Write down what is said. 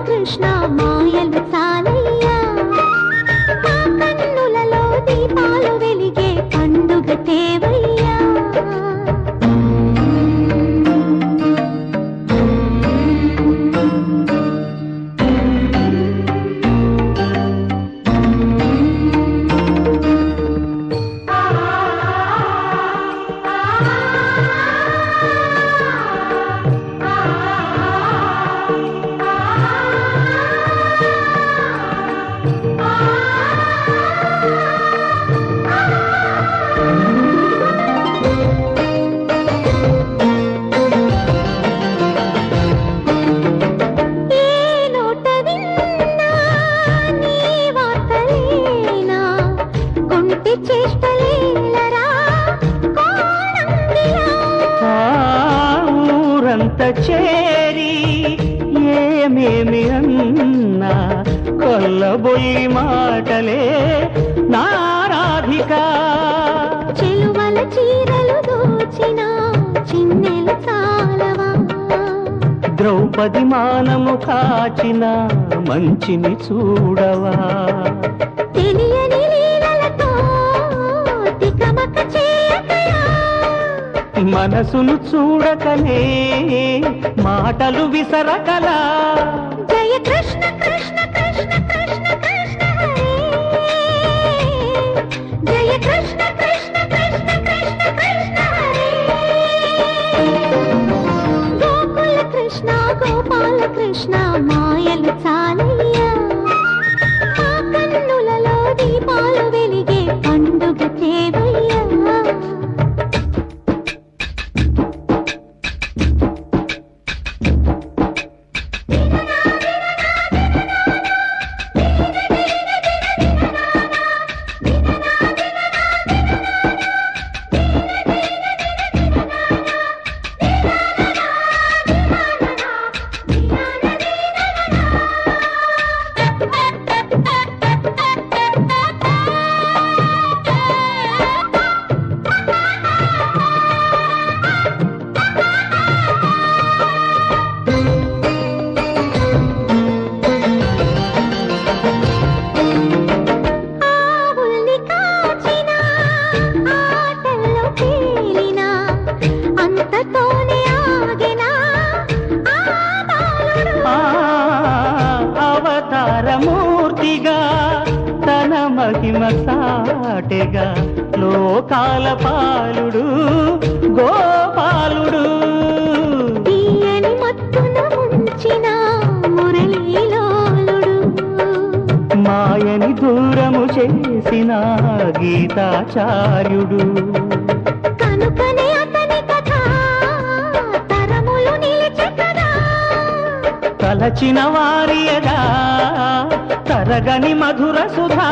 కృష్ణ మాయలు చాలయ్యా మా కన్నులలో దీపాలు వెలిగే పండుగ తేవయ్యా చేరి ఏమేమి అన్నా కొల్లబొయ్యి మాటలే నారాధిక చెలువల చీరలు దోచిన చిన్నెలు చాలవా ద్రౌపది మానము కాచిన మంచిని చూడవా తెలియని లీలలతో తికమక చేయకయా మనసును చూడకనే మాటలు విసరకలా జయ కృష్ణ కృష్ణ కృష్ణ కృష్ణ కృష్ణ హరే జయ కృష్ణ కృష్ణ కృష్ణ కృష్ణ కృష్ణ హరే గోకుల కృష్ణ గోపాల కృష్ణ మాయలు చాలయ్యా మా కన్నులలో దీపాలు వెలిగే పండుగ తేవయ్యా అవతారమూర్తిగా తన మహిమ సాటెగా లోకాల పాలుడు గోపాలుడు తీయని మత్తున ముంచిన మురళీలోలుడు మాయని దూరము చేసిన గీతాచార్యుడు కనుకనే అతని కథ తరములు నిలిచె కదా తలచిన వారియగా తరగని మధుర సుధా